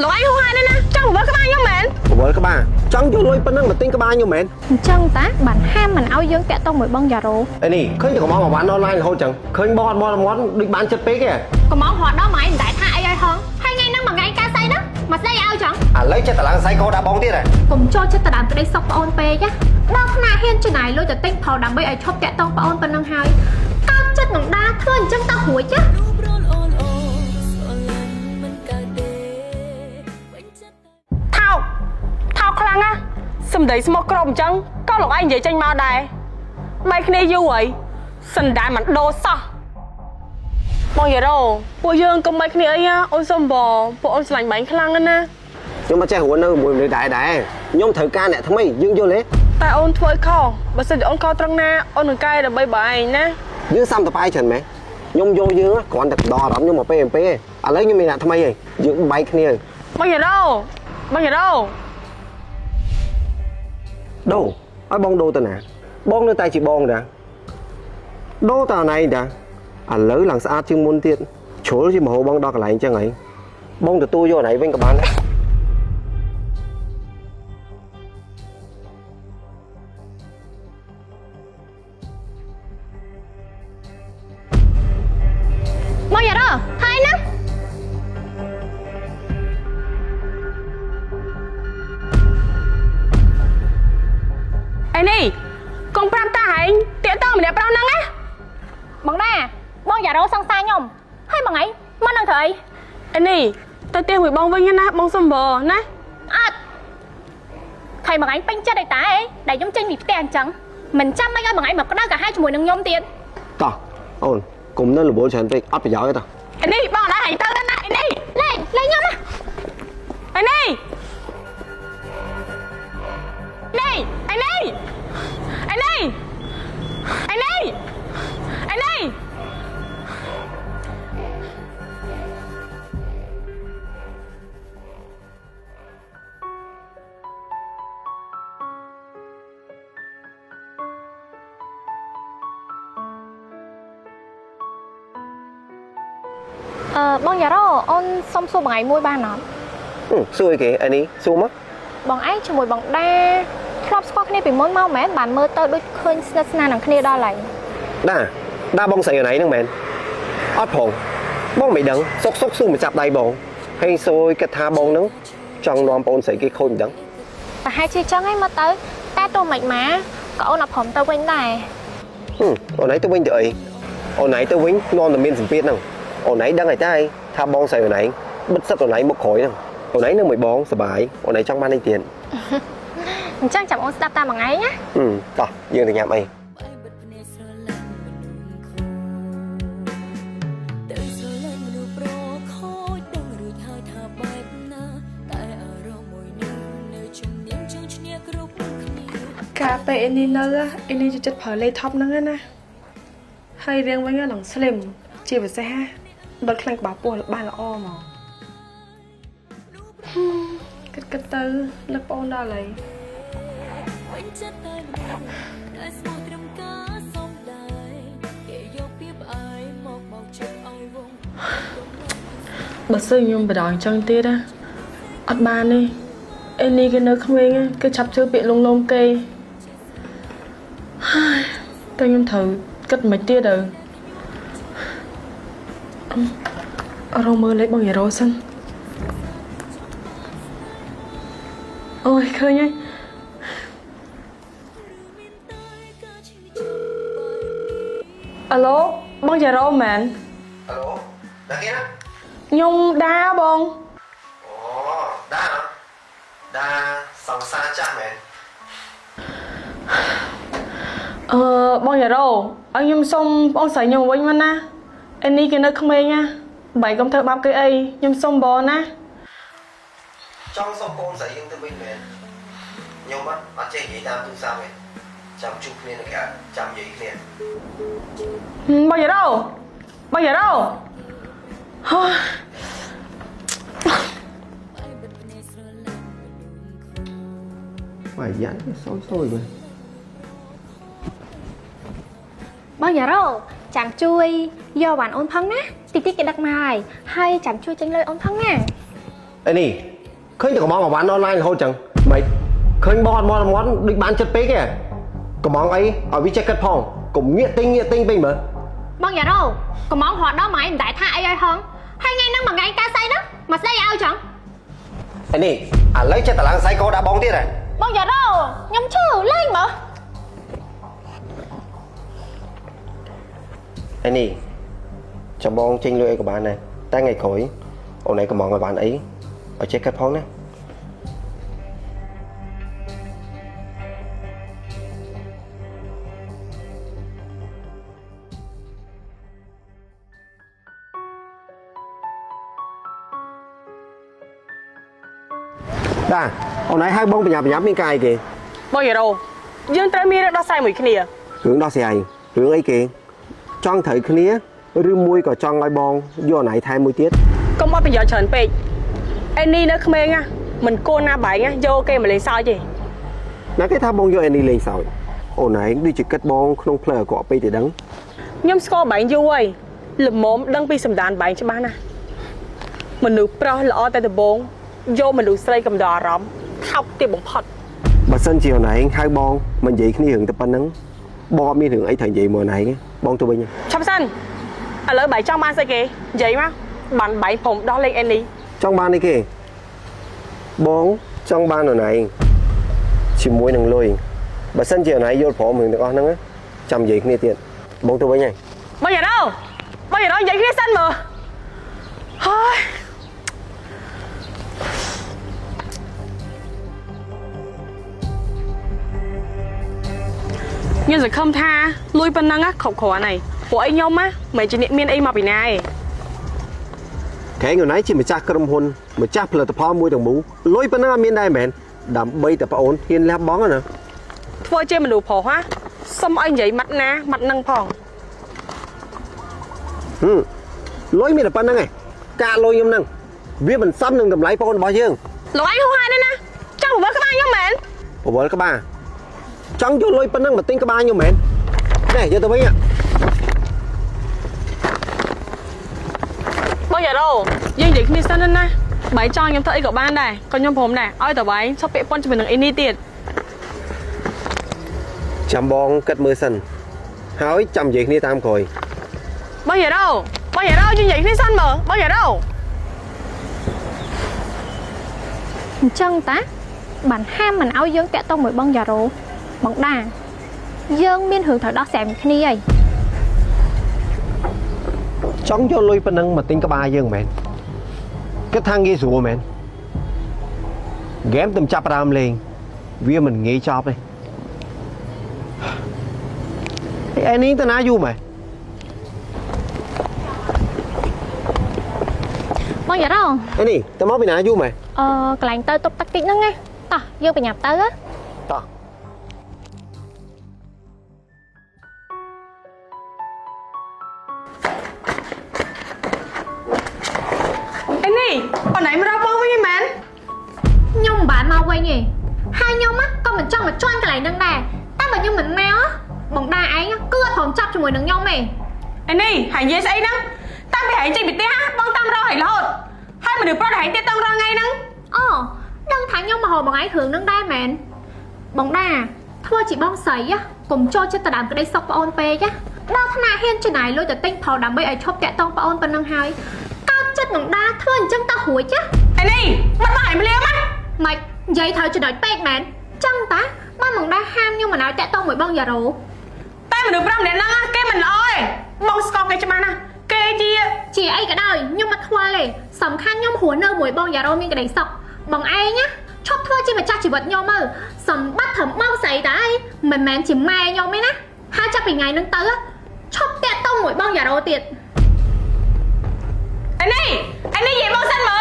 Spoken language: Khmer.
លោកឯងហួសហើយណាចង់បង្វិលក្បាលខ្ញុំមែនបង្វិលក្បាលចង់យកលុយប៉ុណ្ណឹងមកទិញក្បាលខ្ញុំមែនអញ្ចឹងតាបានហាមមិនឲ្យយើងតាក់ទងមួយបងយ៉ារ៉ូអីនេះឃើញតែកំងមកបានអនឡាញរហូតចឹងឃើញបងអត់មកដូចបានចិត្តពេកទេកំងរត់ដល់ម៉ែមិនដែរថាអីឲ្យហងហើយថ្ងៃហ្នឹងមួយថ្ងៃការស្អីហ្នឹងមកស្ដីឲ្យចឹងឥឡូវចិត្តតឡើងស្អីកោដាក់បងទៀតហ៎កុំចូលចិត្តទៅដើមក្តីសុខប្អូនពេកណាដល់ខ្នាហ៊ានចំណាយលុយទៅទិញផលដើម្បីឲ្យឈប់តាក់ទងប្អូនប៉ុណ្ណឹងហើយកោតចិត្តនឹងដាធ្វើអញ្ចឹងតើរួចចាថោកខ្លាំងណាសំដីស្មោះក្រមអញ្ចឹងក៏លោកឯងនិយាយចេញមកដែរបែកគ្នាយូរហើយសិនដែរមិនដូរសោះបងយ៉ារ៉ូពួកយើងកុំបែកគ្នាអីណាអូនសុំបងពួកអូនស្រឡាញ់បាញ់ខ្លាំងណាស់ខ្ញុំមកចេះរស់នៅមួយមនុស្សដែរខ្ញុំត្រូវការអ្នកថ្មីយើងយល់ទេតែអូនធ្វើខុសបើសិនជាអូនខុសត្រង់ណាអូននឹងកែដើម្បីបើឯងណាយើងសាំតប៉ាយច្រើនមែនខ្ញុំយកយើងគ្រាន់តែដកអារម្មណ៍ខ្ញុំមកពេលឥឡូវខ្ញុំមានអ្នកថ្មីហើយយើងបែកគ្នាបងយ៉ារ៉ូដូរឲ្យបងដូរទៅណាបងនៅតែជាបងតាដូរតើណៃតាឥឡូវឡើងស្អាតជាងមុនទៀតជ្រុលជាមហោបងដល់កន្លែងចឹងហីបងទទួលយកណៃវិញក៏បានដែរបងយ៉ារ៉ូហើយណាអីនេះកុំប្រាប់តាហែងតាក់តងម្នាក់ប្រុសហ្នឹងណាបងណាបងយ៉ារ៉ូសង្សារខ្ញុំហើយបងឯងមកនឹងធ្វើអីនេះទៅទៀងមួយបងវិញណាបងសុំបើណាអត់ថៃបងឯងពេញចិត្តឯតាអីដែលខ្ញុំចេញពីផ្ទះអញ្ចឹងមិនចាំមិនឲ្យបងឯងមកក្តៅកាហាយជាមួយនឹងខ្ញុំទៀតតោះអូនកុំនៅរវល់ច្រើនពេកអត់ប្រយោជន៍ទេតោះអីនេះបងអត់ឲ្យទៅណាអីនេះលេងខ្ញុំណាអីនេះបងយ៉ារ៉ូអូនសុំសួរបងឯងមួយបានអត់សួរអីគេអីនេះសួរមកបងឯងជាមួយបងដាធ្លាប់ស្គាល់គ្នាពីមុនមកមែនបានមើលទៅដូចឃើញស្និទ្ធស្នាលនឹងគ្នាដល់ហើយដាបងស្រីណៃហ្នឹងមែនអត់ផងបងមិនដឹងសុកស៊ូមកចាប់ដៃបងហើយសួរគិតថាបងហ្នឹងចង់នាំបងស្រីគេខូចមិនដឹងប្រហែលជាចឹងឯងមកទៅតែទោះមិនម៉ាក៏អូនអត់ព្រមទៅវិញដែរអូនឯងទៅវិញទៅអីអូនឯងទៅវិញនាំតែមានសម្ពាធហ្នឹងអូនឯងដឹងហើយតែថាបងស្រីអូនឯងបិទសិតអូនឯងមកក្រោយហ្នឹងអូនឯងនៅមួយបងសប្បាយអូនឯងចង់បានអីទៀតអញ្ចឹងចាំអូនស្ដាប់តាមមួយថ្ងៃណាតោះយើងទៅញ៉ាំអីកាពេលអេនេះនៅអេនេះចិត្តប្រើលេថប់ហ្នឹងណាហើយរៀងវិញឡើង slim ជាពិសេសបិទខ្លាំងក្បាលពោះបានល្អហ្មងគិតទៅនឹកបងដល់ហើយបើសិនខ្ញុំបដងចង់ទៀតណាអត់បានទេអេនេះគេនៅក្មេងគេឆាប់ជឿពាក្យលងគេតែខ្ញុំត្រូវគិតមិនទៀតទៅរងមើលលេខបងយ៉ារ៉ូសិនអូយឃើញហើយអាឡូបងយ៉ារ៉ូមែនអាឡូដាគេណាខ្ញុំដាបងអូដាសង្សារចាស់មែនបងយ៉ារ៉ូឲ្យខ្ញុំសុំបងស្រីខ្ញុំវិញមកណាអេនេះគេនៅក្មេងណាបែកកុំធ្វើបាបគេអីខ្ញុំសុំបងណាចង់សុំកូនស្រីយើងទៅវិញមែនខ្ញុំអត់ចេះនិយាយតាមទូរស័ព្ទទេចាំជួបគ្នានៅក្រៅចាំនិយាយគ្នាបងយ៉ារ៉ូហើយបាយយ៉ាន់សយមើលបងយ៉ារ៉ូចាំជួយយកវ៉ាន់អូនផងណាតិចគេដឹកមកហើយចាំជួយចេញលុយអូនផងណាអីនេះ ឃើញតែកំងមកបានអនឡាញរហូតចឹងមិនឃើញបងអត់មកដូចបានចិត្តពេកទេកំងអីឲ្យវាចេះគិតផងកុំងាកទិញពេកមើល បងយ៉ារ៉ូកំងហត់ដល់ម៉ែមិនដែរថាអីឲ្យហងហើយថ្ងៃហ្នឹងមួយថ្ងៃការស្អីហ្នឹងមកស្ដីឲ្យចឹង ឯនេះឥឡូវចិត្តតឡើងស្អីកោដាក់បងទៀតហ៎ បងយ៉ារ៉ូខ្ញុំឈឺលេងមើល ឯនេះចាំបងចេញលុយអីក៏បានដែរតែថ្ងៃក្រោយអូនឯងកំងឲ្យបានអីឲ្យចេះគិតផងណាតាអូនឯងហៅបងបញ្ញាមានកាយគេ បងយ៉ារ៉ូយើងត្រូវមានរឿងដោះស្រាយមួយគ្នា រឿងដោះស្រាយរឿងអីគេចង់ត្រូវគ្នាឬមួយក៏ចង់ឲ្យបងយកអូនឯងថែមមួយទៀត កុំអត់ប្រយោជន៍ច្រើនពេកឯនេះនៅក្មេងណាមិនកូនណាបែងយកគេមកលេងសើចទេ ណាគេថាបងយកឯនេះលេងសើចអូនឯងដូចជាគិតបងក្នុងផ្លូវអាក្រក់ពេកទេដឹង ខ្ញុំស្គាល់បែងយូរហើយល្មមដឹងពីសម្ដានបែងច្បាស់ណាស់មនុស្សប្រុសល្អតែដំបងយកមនុស្សស្រីកំដរអារម្មណ៍ថោកទាបបំផុត បើសិនជាអូនឯងហៅបងមិននិយាយគ្នារឿងតែប៉ុណ្្នឹងបងអត់មានរឿងអីត្រូវនិយាយមកអូនឯងបងទៅវិញ ឆាប់សិនឥឡូវបែងចង់បានស្អីគេនិយាយមកបានបែងព្រមដោះលេងឯនេះ ចង់បានអីគេបងចង់បានអូនឯងជាមួយនឹងលុយបើសិនជាអូនឯងយល់ព្រមរឿងទាំងអស់ហ្នឹងចាំនិយាយគ្នាទៀតបងទៅវិញហើយ បងយ៉ារ៉ូនិយាយគ្នាសិនមើលហើយ ខ្ញុំសង្ឃឹមថាលុយប៉ុណ្ណឹងគ្រប់គ្រាន់ហើយពួកឯងខ្ញុំមិនជាអ្នកមានអីមកពីណាទេ ក្រែងអូនឯងជាម្ចាស់ក្រុមហ៊ុនម្ចាស់ផលិតផលមួយទាំងមូលលុយប៉ុណ្ណឹងអត់មានដែរមែនដើម្បីតែប្អូនហ៊ានលះបង់ណា ធ្វើជាមនុស្សប្រុសសុំឲ្យនិយាយម៉ាត់ណាម៉ាត់នឹងផង លុយមានតែប៉ុណ្្នឹងឯងការលុយខ្ញុំហ្នឹងវាមិនសមនឹងតម្លៃប្អូនរបស់យើង លោកឯងហួសហេតុណាចង់បង្វិលក្បាលខ្ញុំមែន ប្រវល់ក្បាលចង់យកលុយប៉ុណ្្នឹងមកទិញក្បាលខ្ញុំមែននេះយកទៅវិញ បងយ៉ារ៉ូយើងនិយាយគ្នាសិនណាបែងចង់ខ្ញុំធ្វើអីក៏បានដែរក៏ខ្ញុំព្រមដែរឲ្យតែបែងឈប់ពាក់ព័ន្ធជាមួយនឹងអីនេះទៀត ចាំបងគិតមើលសិនហើយចាំនិយាយគ្នាតាមក្រោយ បងយ៉ារ៉ូយើងនិយាយគ្នាសិនមើលបងយ៉ារ៉ូ អញ្ចឹងតាបានហាមមិនឲ្យយើងតាក់ទងមួយបងយ៉ារ៉ូបងដាយើងមានរឿងត្រូវដោះស្រាយមួយគ្នាហើយ ចង់យកលុយប៉ុណ្្នឹងមកទិញក្បាលយើងមែនគិតថាងាយស្រួលមែនហ្គេមតែចាប់ផ្ដើមលេងវាមិនងាយចប់ទេឯនេះទៅណាយូរមែន បងយ៉ារ៉ូ ឯនេះទៅមកពីណាយូរមែនក ន្លែងទៅតុបតាក់តិចហ្នឹងណាតោះយើងប្រញាប់ទៅ តោះ ឯនេះប៉ុណ្ណៃមករកបងវិញមែន ខ្ញុំមិនបានមកវិញទេហើយខ្ញុំក៏មិនចង់មកជន់កន្លែងហ្នឹងដែរតែបើខ្ញុំមិនមកបងដាឯងគឺអត់ព្រមចាប់ជាមួយនឹងខ្ញុំទេ ឯនេះហើយនិយាយស្អីហ្នឹងតាំងពីហែងចេញពីផ្ទះបងតាមរកហែងរហូតហើយមនុស្សប្រុសដែលហែងទៀតតឹងរងថ្ងៃហ្នឹង អូដឹងថាខ្ញុំមកហៅបងឯងគ្រឿងហ្នឹងដែរមែនបងដាធ្វើជាបងស្រីកុំចូលចិត្តទៅដើមក្តីសុខប្អូនពេកដល់ថ្នាក់ហ៊ានចំណាយលុយទៅទិញផលដើម្បីឲ្យឈប់តាក់ទងប្អូនប៉ុណ្ណឹងហើយកោតចិត្តបងដាធ្វើអញ្ចឹងតោះរួចឯនេះមិនមកហែងម្លៀម ម៉េចនិយាយត្រូវចំណុចពេកមែនចឹងតាបានបងដាហាមខ្ញុំមិនឲ្យតាក់ទងមួយបងយ៉ារ៉ូ តែមនុស្សប្រុសម្នាក់ហ្នឹងគេមិនល្អទេបងស្គាល់គេច្បាស់ណាស់គេជាអីក៏ដោយខ្ញុំមិនខ្វល់ទេសំខាន់ខ្ញុំរស់នៅមួយបងយ៉ារ៉ូមានក្តីសុខបងឯងឈប់ធ្វើជាម្ចាស់ជីវិតខ្ញុំទៅសម្បត្តិត្រឹមបងស្រីតើអីមិនមែនជាម៉ែខ្ញុំទេណាហើយចាប់ពីថ្ងៃហ្នឹងទៅឈប់តាក់ទងមួយបងយ៉ារ៉ូទៀត ឯនេះនិយាយបងសិនមើល